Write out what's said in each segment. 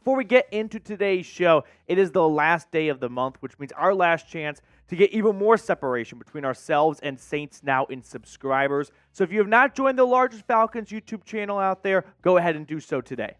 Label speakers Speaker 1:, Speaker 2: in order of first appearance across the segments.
Speaker 1: Before we get into today's show, it is the last day of the month, which means our last chance to get even more separation between ourselves and Saints Now in subscribers. So if you have not joined the largest Falcons YouTube channel out there, go ahead and do so today.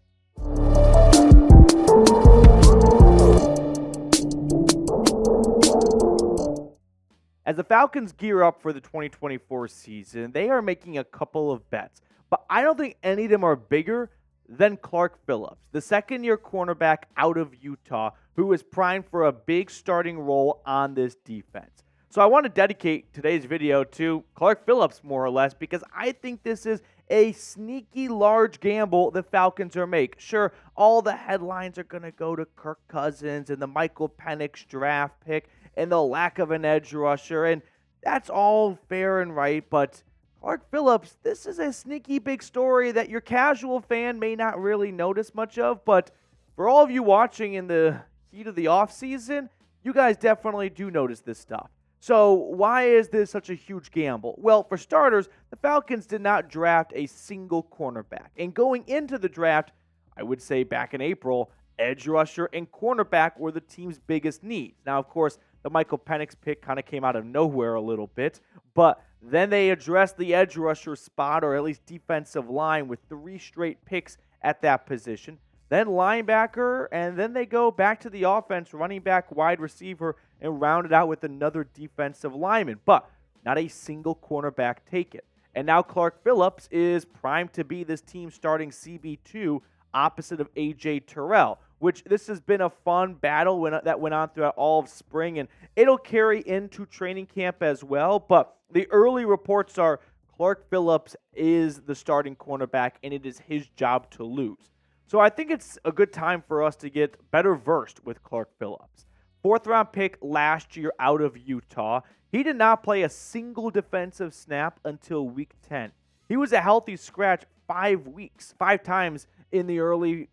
Speaker 1: As the Falcons gear up for the 2024 season, they are making a couple of bets, but I don't think any of them are bigger than Clark Phillips, the second-year cornerback out of Utah, who is primed for a big starting role on this defense. So I want to dedicate today's video to Clark Phillips, more or less, because I think this is a sneaky large gamble the Falcons are making. Sure, all the headlines are going to go to Kirk Cousins and the Michael Penix draft pick and the lack of an edge rusher, and that's all fair and right, but Clark Phillips, this is a sneaky big story that your casual fan may not really notice much of, but for all of you watching in the heat of the offseason, you guys definitely do notice this stuff. So why is this such a huge gamble? Well, for starters, the Falcons did not draft a single cornerback. And going into the draft, I would say back in April, edge rusher and cornerback were the team's biggest needs. Now, of course, the Michael Penix pick kind of came out of nowhere a little bit, but then they addressed the edge rusher spot, or at least defensive line, with 3 straight picks at that position. Then linebacker, and then they go back to the offense, running back, wide receiver, and round it out with another defensive lineman. But not a single cornerback taken. And now Clark Phillips is primed to be this team's starting CB2 opposite of A.J. Terrell, which this has been a fun battle that went on throughout all of spring, and it'll carry into training camp as well. But the early reports are Clark Phillips is the starting cornerback, and it is his job to lose. So I think it's a good time for us to get better versed with Clark Phillips. 4th-round pick last year out of Utah. He did not play a single defensive snap until week 10. He was a healthy scratch 5 weeks, 5 times in the early,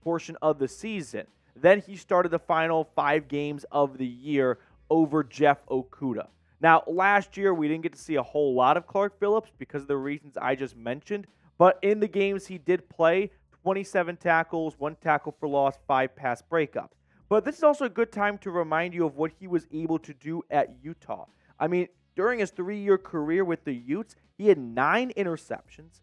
Speaker 1: portion of the season. Then he started the final 5 games of the year over Jeff Okudah. Now, last year, we didn't get to see a whole lot of Clark Phillips because of the reasons I just mentioned, but in the games he did play, 27 tackles, 1 tackle for loss, 5 pass breakups. But this is also a good time to remind you of what he was able to do at Utah. I mean, during his 3-year career with the Utes, he had 9 interceptions,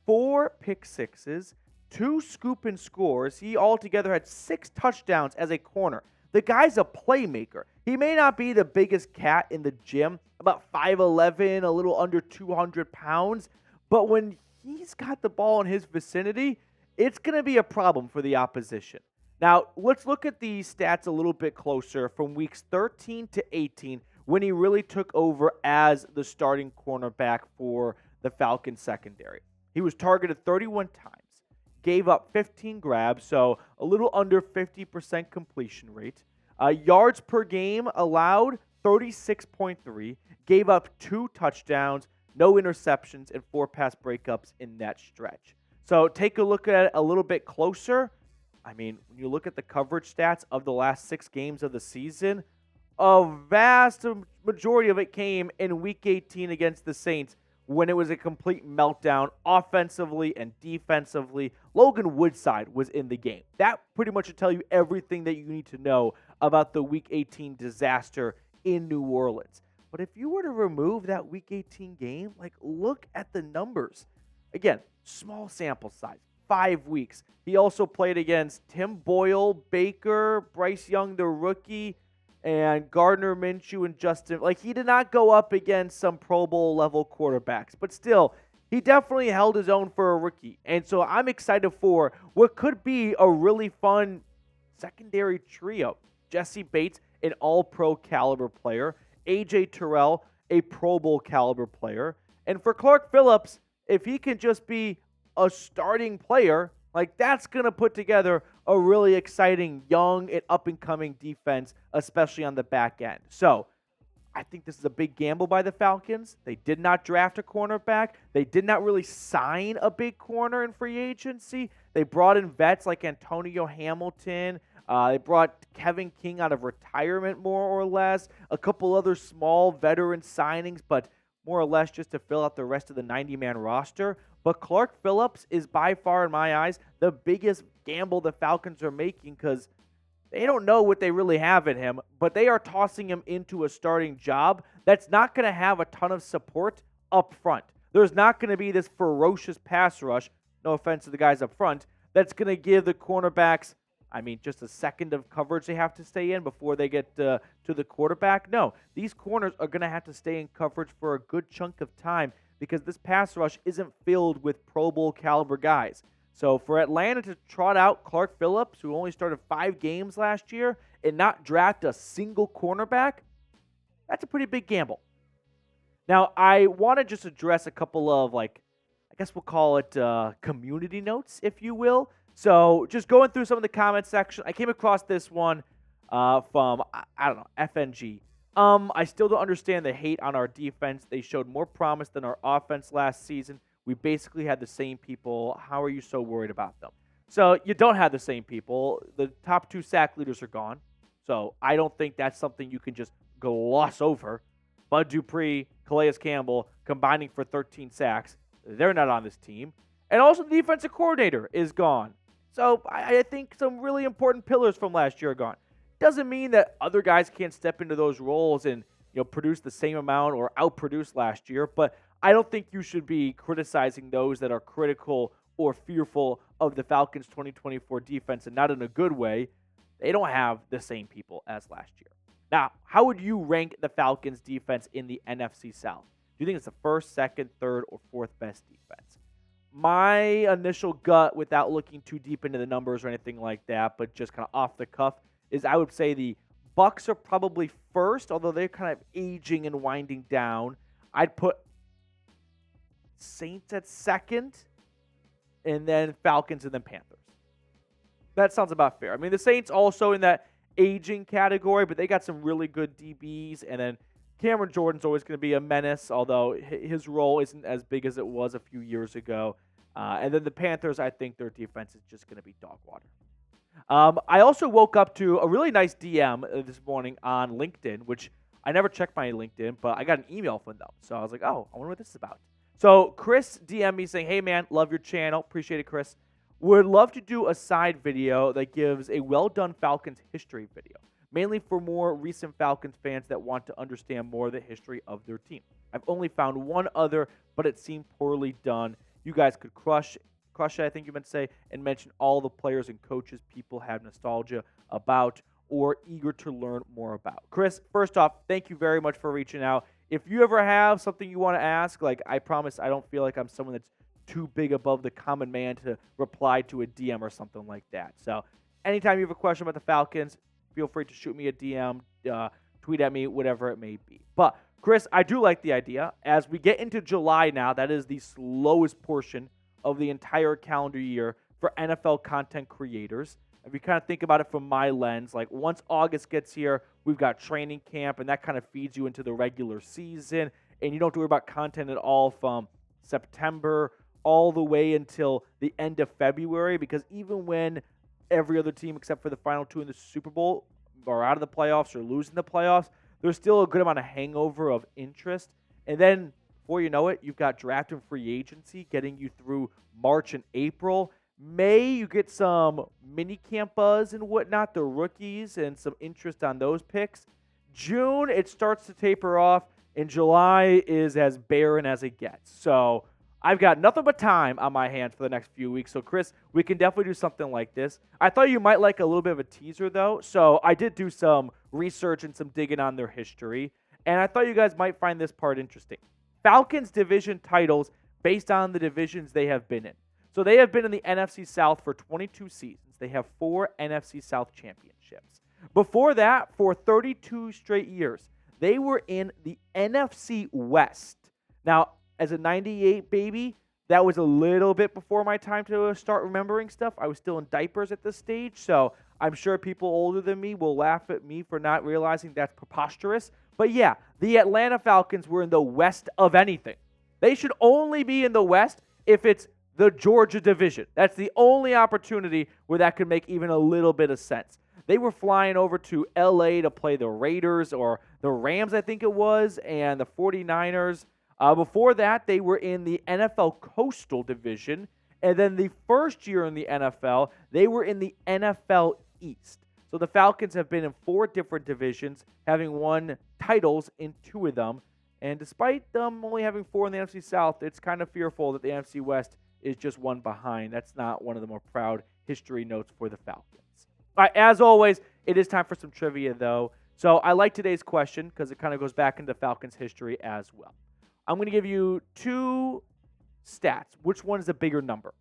Speaker 1: 4 pick sixes, 2 scoop and scores. He altogether had 6 touchdowns as a corner. The guy's a playmaker. He may not be the biggest cat in the gym, about 5'11", a little under 200 pounds, but when he's got the ball in his vicinity, it's going to be a problem for the opposition. Now, let's look at the stats a little bit closer from weeks 13 to 18 when he really took over as the starting cornerback for the Falcons secondary. He was targeted 31 times, gave up 15 grabs, so a little under 50% completion rate. Yards per game allowed, 36.3, gave up 2 touchdowns, no interceptions, and 4 pass breakups in that stretch. So take a look at it a little bit closer. I mean, when you look at the coverage stats of the last 6 games of the season, a vast majority of it came in Week 18 against the Saints when it was a complete meltdown offensively and defensively. Logan Woodside was in the game. That pretty much should tell you everything that you need to know about the Week 18 disaster in New Orleans. But if you were to remove that Week 18 game, look at the numbers. Again, small sample size, 5 weeks. He also played against Tim Boyle, Baker, Bryce Young, the rookie, and Gardner Minshew and Justin. He did not go up against some Pro Bowl level quarterbacks, but still, he definitely held his own for a rookie. And so I'm excited for what could be a really fun secondary trio. Jesse Bates, an all-pro caliber player. A.J. Terrell, a Pro Bowl caliber player. And for Clark Phillips, if he can just be a starting player, that's going to put together a really exciting young and up-and-coming defense, especially on the back end. So I think this is a big gamble by the Falcons. They did not draft a cornerback. They did not really sign a big corner in free agency. They brought in vets like Antonio Hamilton. They brought Kevin King out of retirement, more or less. A couple other small veteran signings, but more or less just to fill out the rest of the 90-man roster. But Clark Phillips is by far, in my eyes, the biggest gamble the Falcons are making because they don't know what they really have in him, but they are tossing him into a starting job that's not going to have a ton of support up front. There's not going to be this ferocious pass rush, no offense to the guys up front, that's going to give the cornerbacks, just a second of coverage they have to stay in before they get to the quarterback. No, these corners are going to have to stay in coverage for a good chunk of time because this pass rush isn't filled with Pro Bowl caliber guys. So for Atlanta to trot out Clark Phillips, who only started 5 games last year, and not draft a single cornerback, that's a pretty big gamble. Now, I want to just address a couple of, I guess we'll call it community notes, if you will. So just going through some of the comment section, I came across this one from, FNG. I still don't understand the hate on our defense. They showed more promise than our offense last season. We basically had the same people. How are you so worried about them? So you don't have the same people. The top 2 sack leaders are gone. So I don't think that's something you can just gloss over. Bud Dupree, Calais Campbell combining for 13 sacks. They're not on this team. And also the defensive coordinator is gone. So I think some really important pillars from last year are gone. Doesn't mean that other guys can't step into those roles and produce the same amount or outproduce last year, but I don't think you should be criticizing those that are critical or fearful of the Falcons' 2024 defense, and not in a good way. They don't have the same people as last year. Now, how would you rank the Falcons' defense in the NFC South? Do you think it's the first, second, third, or fourth best defense? My initial gut, without looking too deep into the numbers or anything like that, but just kind of off the cuff, is I would say the Bucs are probably first, although they're kind of aging and winding down. I'd put Saints at second, and then Falcons, and then Panthers. That sounds about fair. The Saints also in that aging category, but they got some really good DBs, and then Cameron Jordan's always going to be a menace, although his role isn't as big as it was a few years ago. And then the Panthers, I think their defense is just going to be dog water. I also woke up to a really nice DM this morning on LinkedIn, which I never checked my LinkedIn, but I got an email from them. So I was like, oh, I wonder what this is about. So Chris DM'd me saying, hey, man, love your channel. Appreciate it, Chris. Would love to do a side video that gives a well-done Falcons history video, mainly for more recent Falcons fans that want to understand more of the history of their team. I've only found one other, but it seemed poorly done. You guys could crush it, I think you meant to say, and mention all the players and coaches people have nostalgia about or eager to learn more about. Chris, first off, thank you very much for reaching out. If you ever have something you want to ask, I promise I don't feel like I'm someone that's too big above the common man to reply to a DM or something like that. So anytime you have a question about the Falcons, feel free to shoot me a DM, tweet at me, whatever it may be. But, Chris, I do like the idea. As we get into July now, that is the slowest portion of the entire calendar year for NFL content creators. If you kind of think about it from my lens, once August gets here, we've got training camp, and that kind of feeds you into the regular season, and you don't have to worry about content at all from September all the way until the end of February, because even when every other team except for the final 2 in the Super Bowl are out of the playoffs or losing the playoffs, there's still a good amount of hangover of interest. And then, before you know it, you've got draft and free agency getting you through March and April. May, you get some mini camp buzz and whatnot, the rookies, and some interest on those picks. June, it starts to taper off, and July is as barren as it gets. So I've got nothing but time on my hands for the next few weeks. So, Chris, we can definitely do something like this. I thought you might like a little bit of a teaser, though. So I did do some research and some digging on their history, and I thought you guys might find this part interesting. Falcons division titles based on the divisions they have been in. So they have been in the NFC South for 22 seasons. They have 4 NFC South championships. Before that, for 32 straight years, they were in the NFC West. Now, as a 98 baby, that was a little bit before my time to start remembering stuff. I was still in diapers at this stage, so I'm sure people older than me will laugh at me for not realizing that's preposterous. But yeah, the Atlanta Falcons were in the West of anything. They should only be in the West if it's the Georgia division. That's the only opportunity where that could make even a little bit of sense. They were flying over to LA to play the Raiders or the Rams, I think it was, and the 49ers. Before that, they were in the NFL Coastal Division. And then the first year in the NFL, they were in the NFL East. So the Falcons have been in 4 different divisions, having won titles in 2 of them. And despite them only having 4 in the NFC South, it's kind of fearful that the NFC West is just 1 behind. That's not one of the more proud history notes for the Falcons. All right, as always, it is time for some trivia, though. So I like today's question because it kind of goes back into Falcons history as well. I'm going to give you 2 stats. Which one is a bigger number?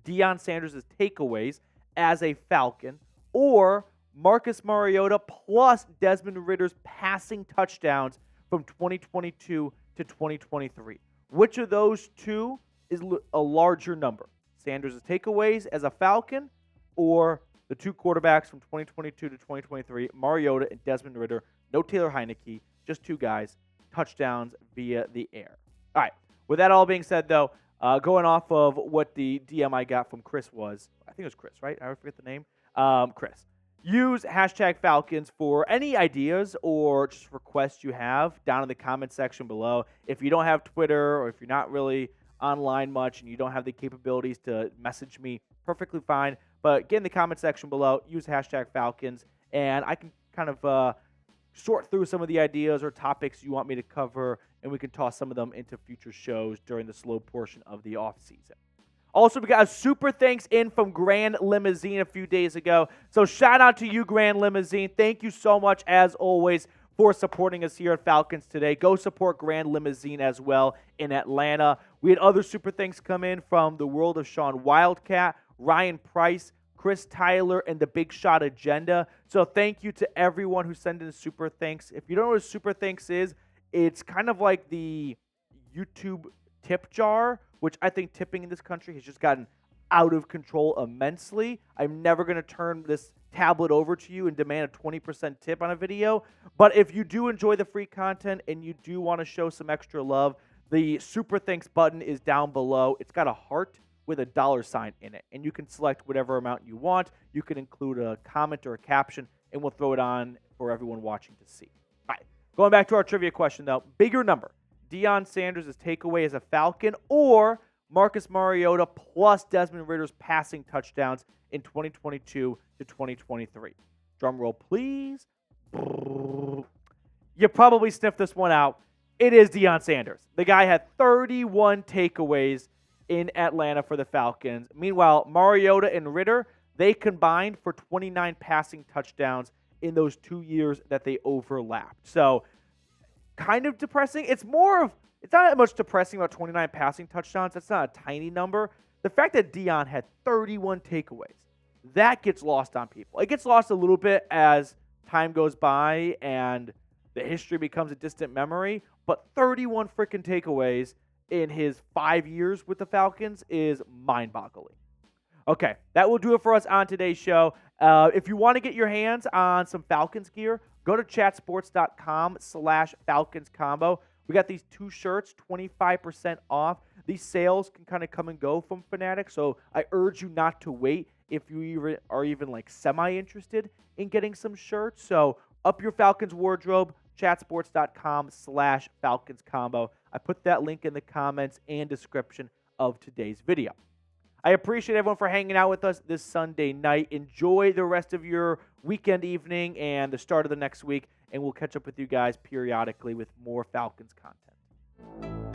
Speaker 1: Deion Sanders' takeaways as a Falcon or Marcus Mariota plus Desmond Ridder's passing touchdowns from 2022 to 2023. Which of those 2 is a larger number? Sanders' takeaways as a Falcon or the 2 quarterbacks from 2022 to 2023, Mariota and Desmond Ridder, no Taylor Heineke, just 2 guys, touchdowns via the air. All right, with that all being said, though, going off of what the DM I got from Chris was, I think it was Chris, right? I forget the name. Chris. Use hashtag Falcons for any ideas or just requests you have down in the comment section below. If you don't have Twitter or if you're not really online much and you don't have the capabilities to message me, perfectly fine. But get in the comment section below, use hashtag Falcons, and I can kind of sort through some of the ideas or topics you want me to cover, and we can toss some of them into future shows during the slow portion of the offseason. Also, we got a super thanks in from Grand Limousine a few days ago. So shout out to you, Grand Limousine. Thank you so much, as always, for supporting us here at Falcons Today. Go support Grand Limousine as well in Atlanta. We had other super thanks come in from the world of Sean Wildcat, Ryan Price, Chris Tyler, and the Big Shot Agenda. So thank you to everyone who sent in super thanks. If you don't know what a super thanks is, it's kind of like the YouTube tip jar, which I think tipping in this country has just gotten out of control immensely. I'm never going to turn this tablet over to you and demand a 20% tip on a video. But if you do enjoy the free content and you do want to show some extra love, the super thanks button is down below. It's got a heart with a $sign in it, and you can select whatever amount you want. You can include a comment or a caption, and we'll throw it on for everyone watching to see. All right, going back to our trivia question, though, bigger number, Deion Sanders' takeaway as a Falcon or Marcus Mariota plus Desmond Ridder's passing touchdowns in 2022 to 2023. Drum roll, please. You probably sniffed this one out. It is Deion Sanders. The guy had 31 takeaways in Atlanta for the Falcons. Meanwhile, Mariota and Ridder, they combined for 29 passing touchdowns in those 2 years that they overlapped. So, kind of depressing. It's not that much depressing about 29 passing touchdowns. That's not a tiny number. The fact that Deion had 31 takeaways, that gets lost on people. It gets lost a little bit as time goes by and the history becomes a distant memory, but 31 freaking takeaways in his 5 years with the Falcons is mind-boggling. Okay, that will do it for us on today's show. If you want to get your hands on some Falcons gear, go to chatsports.com/Falcons combo. We got these 2 shirts, 25% off. These sales can kind of come and go from Fanatics, so I urge you not to wait if you are even like semi-interested in getting some shirts. So up your Falcons wardrobe, chatsports.com/Falcons combo. I put that link in the comments and description of today's video. I appreciate everyone for hanging out with us this Sunday night. Enjoy the rest of your weekend evening and the start of the next week, and we'll catch up with you guys periodically with more Falcons content.